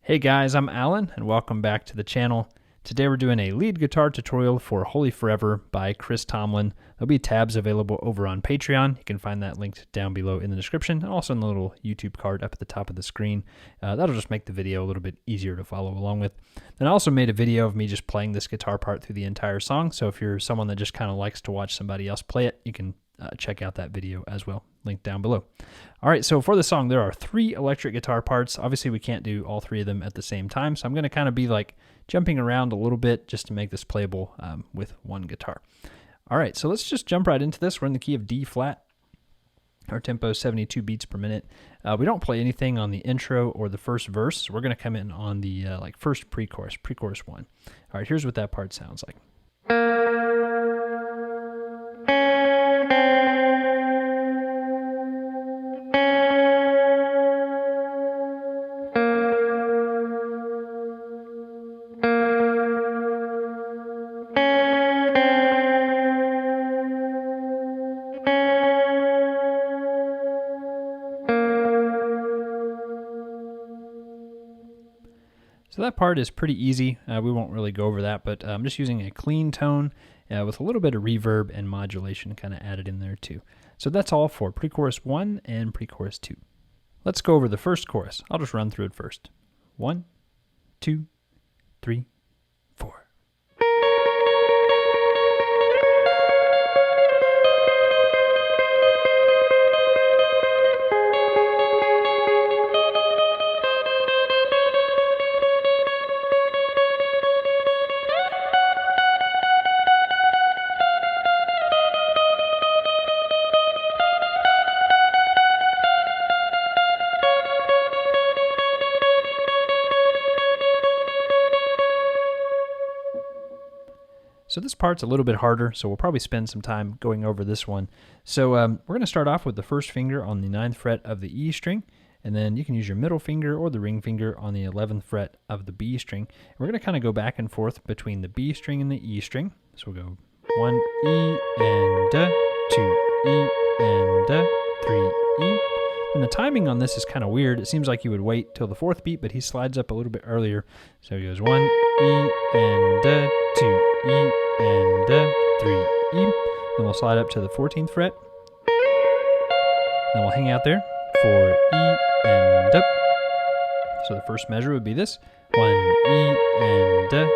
Hey guys, I'm Alan and welcome back to the channel. Today we're doing a lead guitar tutorial for Holy Forever by Chris Tomlin. There'll be tabs available over on Patreon. You can find that linked down below in the description and also in the little YouTube card up at the top of the screen. That'll just make the video a little bit easier to follow along with. Then I also made a video of me just playing this guitar part through the entire song, so if you're someone that just kind of likes to watch somebody else play it, you can check out that video as well, linked down below. All right, so for the song, there are 3 electric guitar parts. Obviously, we can't do all 3 of them at the same time, so I'm going to kind of be like jumping around a little bit just to make this playable with one guitar. All right, so let's just jump right into this. We're in the key of D flat. Our tempo is 72 beats per minute. We don't play anything on the intro or the first verse, so we're going to come in on the first pre-chorus 1. All right, here's what that part sounds like. So that part is pretty easy. We won't really go over that, but I'm just using a clean tone with a little bit of reverb and modulation kind of added in there too. So that's all for pre-chorus 1 and pre-chorus 2. Let's go over the first chorus. I'll just run through it first. 1, 2, 3, 4. So this part's a little bit harder, so we'll probably spend some time going over this one. So we're going to start off with the first finger on the 9th fret of the E string, and then you can use your middle finger or the ring finger on the 11th fret of the B string. And we're going to kind of go back and forth between the B string and the E string. So we'll go 1 E and 2 E and 3 E. And the timing on this is kind of weird. It seems like you would wait till the 4th beat, but he slides up a little bit earlier. So he goes 1 E and 2 E and 3 E. Then we'll slide up to the 14th fret. Then we'll hang out there. 4 E and up. So the first measure would be this. 1 E and 2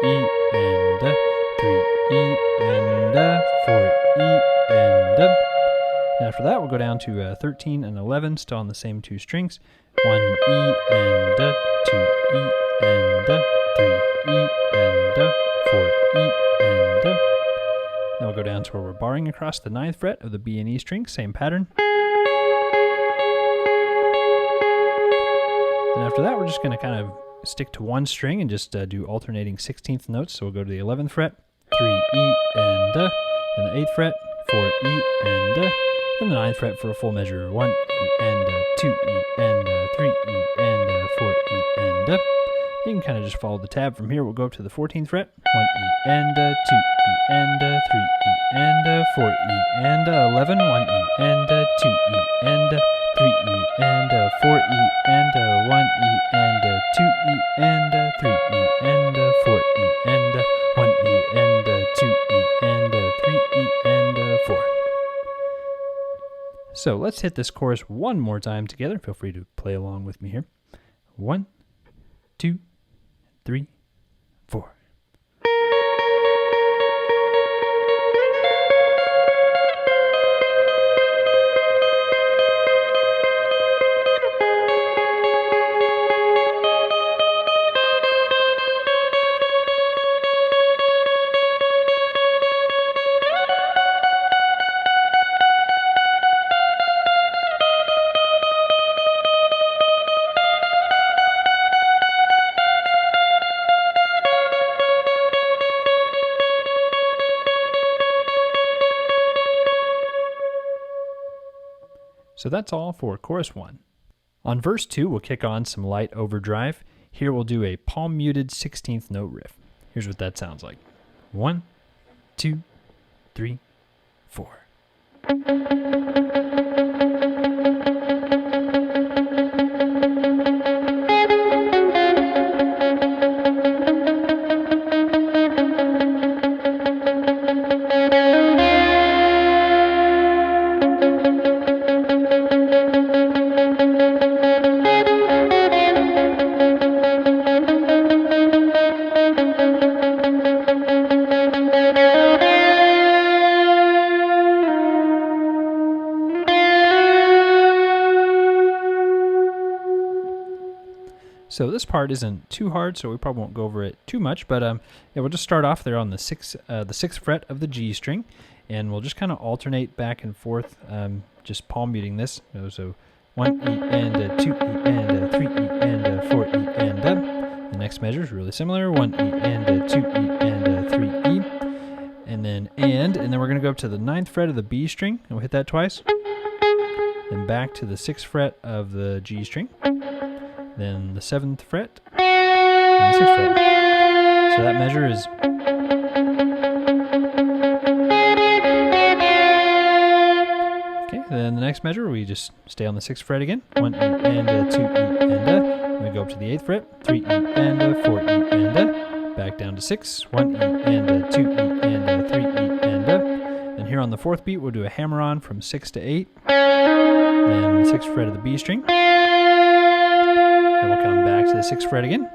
E and 3 E and 4 E and up. And after that, we'll go down to 13 and 11, still on the same 2 strings. 1 E and 2 E and 3 E and 4 E and then we'll go down to where we're barring across the 9th fret of the B and E string, same pattern. And after that, we're just going to kind of stick to one string and just do alternating 16th notes. So we'll go to the 11th fret, 3 E and the 8th fret, 4 E and the 9th fret for a full measure, 1 E and 2 E and 3 E and 4 E and You can kind of just follow the tab from here. We'll go up to the 14th fret, 1 E and 2 E and 3 E and 4 E and 11, 1 E and 2 E and 3 E and 4 E and 1 E and 2 E and 3 E and 4 E and 1 E and 2 E and 3 E and 4. So let's hit this chorus one more time together. Feel free to play along with me here. 1, 2, 3, 4. So that's all for chorus 1. On verse 2, we'll kick on some light overdrive. Here we'll do a palm muted 16th note riff. Here's what that sounds like. 1, 2, 3, 4. So this part isn't too hard, so we probably won't go over it too much, but yeah, we'll just start off there on the sixth fret of the G string, and we'll just kind of alternate back and forth, just palm muting this. So 1 E and 2 E and 3 E and 4 E and the next measure is really similar, 1 E and 2 E and 3 E, and then we're going to go up to the 9th fret of the B string, and we'll hit that twice. Then back to the 6th fret of the G string, then the 7th fret, and the 6th fret. So that measure is. Okay, then the next measure, we just stay on the 6th fret again, 1 E and 2 E and we go up to the 8th fret, 3 E and 4 E and back down to 6, 1 E and 2 E and 3 E and and here on the 4th beat, we'll do a hammer-on from 6 to 8, then the 6th fret of the B string. Then we'll come back to the 6th fret again.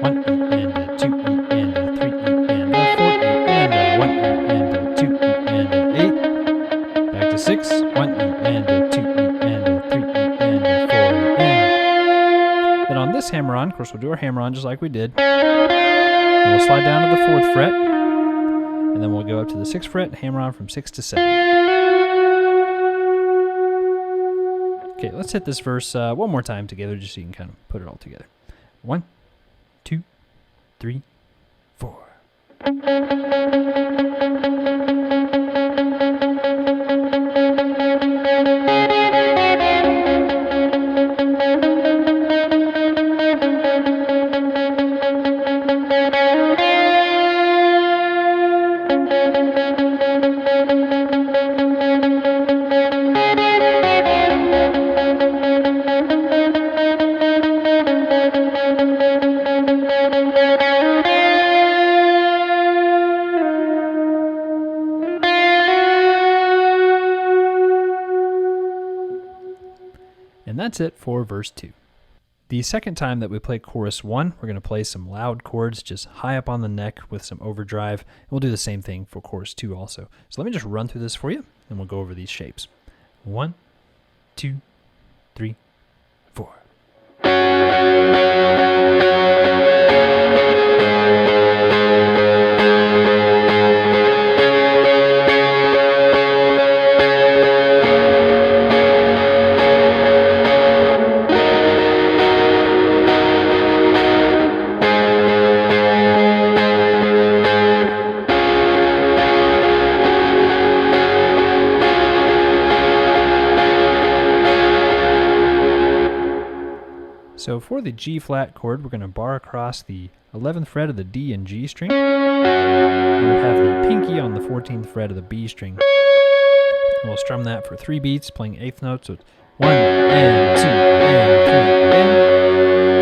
1 E and 2 E and 3 E and 4 E and 1 E and 2 E and 8. Back to 6. 1 E and 2 E and 3 E and 4 E and. Then on this hammer-on, of course, we'll do our hammer-on just like we did. And we'll slide down to the 4th fret, and then we'll go up to the 6th fret and hammer-on from 6 to 7. Okay, let's hit this verse one more time together just so you can kind of put it all together. 1, 2, 3, 4. And that's it for verse 2. The second time that we play chorus 1, we're going to play some loud chords just high up on the neck with some overdrive. And we'll do the same thing for chorus 2 also. So let me just run through this for you, and we'll go over these shapes. 1, 2, 3, 4. So for the G flat chord, we're going to bar across the 11th fret of the D and G string. And we'll have the pinky on the 14th fret of the B string. And we'll strum that for 3 beats, playing 8th notes. So it's 1 and 2 and 3 and.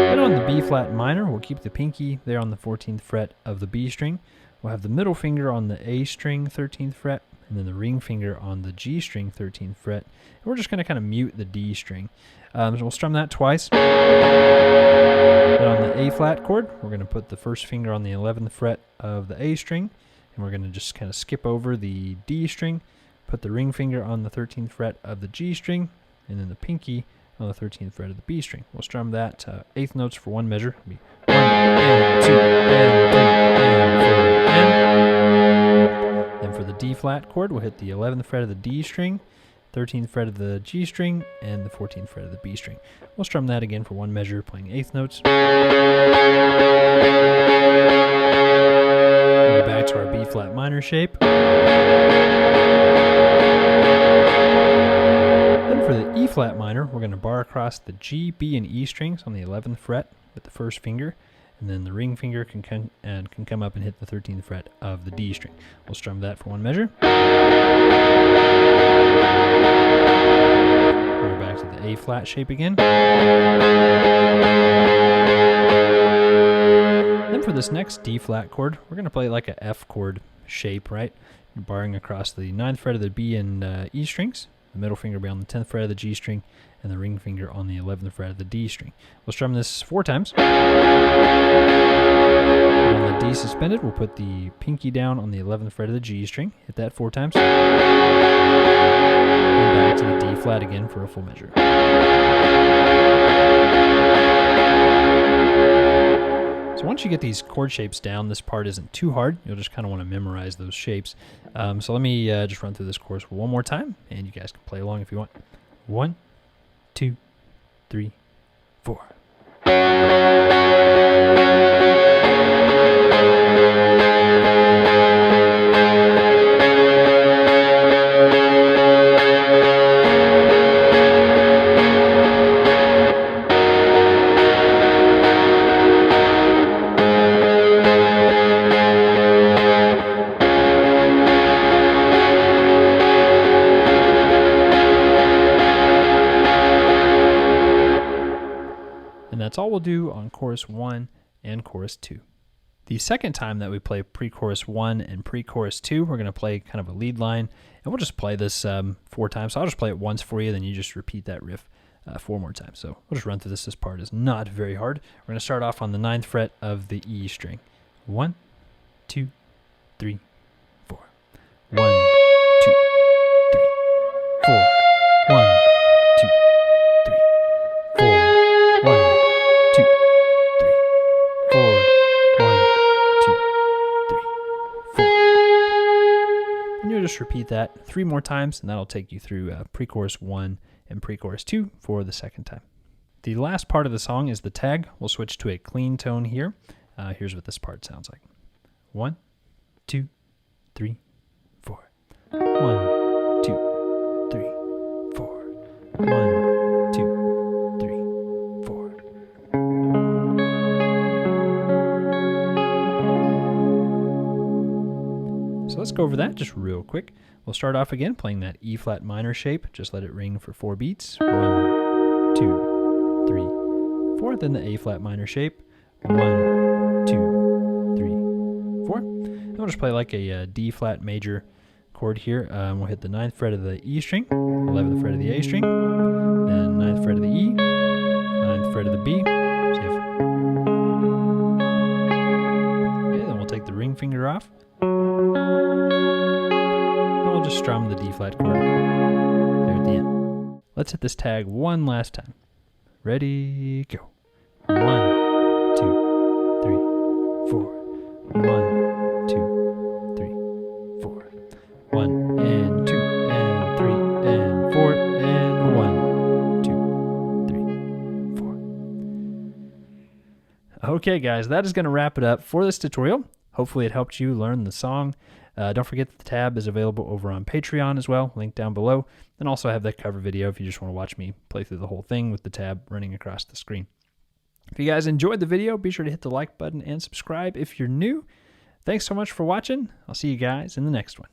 Then on the B flat minor, we'll keep the pinky there on the 14th fret of the B string. We'll have the middle finger on the A string 13th fret, and then the ring finger on the G string 13th fret. And we're just going to kind of mute the D string. So we'll strum that twice. Then on the A flat chord, we're going to put the first finger on the 11th fret of the A string, and we're going to just kind of skip over the D string, put the ring finger on the 13th fret of the G string, and then the pinky on the 13th fret of the B string. We'll strum that 8th notes for one measure. It'll be 1 and 2 and 3 and 4 and. Then for the D flat chord, we'll hit the 11th fret of the D string, 13th fret of the G string, and the 14th fret of the B string. We'll strum that again for one measure, playing 8th notes. We'll go back to our B flat minor shape. Then for the E flat minor, we're going to bar across the G, B, and E strings on the 11th fret with the first finger, and then the ring finger can come up and hit the 13th fret of the D string. We'll strum that for one measure. We're back to the A flat shape again. Then for this next D flat chord, we're going to play like a F chord shape, right? Barring across the 9th fret of the B and E strings, the middle finger will be on the 10th fret of the G string, and the ring finger on the 11th fret of the D string. We'll strum this 4 times. And on the D suspended, we'll put the pinky down on the 11th fret of the G string, hit that 4 times. And back to the D flat again for a full measure. you get these chord shapes down, this part isn't too hard. You'll just kind of want to memorize those shapes. So let me just run through this chorus one more time, and you guys can play along if you want. 1, 2, 3, 4. And that's all we'll do on chorus 1 and chorus 2. The second time that we play pre-chorus 1 and pre-chorus 2, we're going to play kind of a lead line, and we'll just play this 4 times. So I'll just play it once for you, then you just repeat that riff 4 more times. So we'll just run through this. This part is not very hard. We're going to start off on the 9th fret of the E string. 1, 2, 3, 4. 1, 2, 3, 4. 1, 2, 3, 4. 1, 2, 3, 4. 1, 2, 3, 4. And you'll just repeat that 3 more times, and that'll take you through pre-chorus 1 and pre-chorus 2 for the second time. The last part of the song is the tag. We'll switch to a clean tone here. Here's what this part sounds like. 1, 2, 3, 4. 1, 2, 3, 4. 1, 2, 3, 4. So let's go over that just real quick. We'll start off again playing that E flat minor shape. Just let it ring for 4 beats. 1, 2, 3, 4. Then the A flat minor shape. 1, 2, 3, 4. And we'll just play like a D flat major chord here. We'll hit the 9th fret of the E string, 11th fret of the A string, then 9th fret of the E, 9th fret of the B. Okay, then we'll take the ring finger off. We'll just strum the D flat chord there at the end. Let's hit this tag one last time. Ready, go. 1, 2, 3, 4. 1, 2, 3, 4. 1 and 2 and 3 and 4 and 1, 2, 3, 4. Okay, guys, that is going to wrap it up for this tutorial. Hopefully it helped you learn the song. Don't forget that the tab is available over on Patreon as well, link down below. And also I have that cover video if you just want to watch me play through the whole thing with the tab running across the screen. If you guys enjoyed the video, be sure to hit the like button and subscribe if you're new. Thanks so much for watching. I'll see you guys in the next one.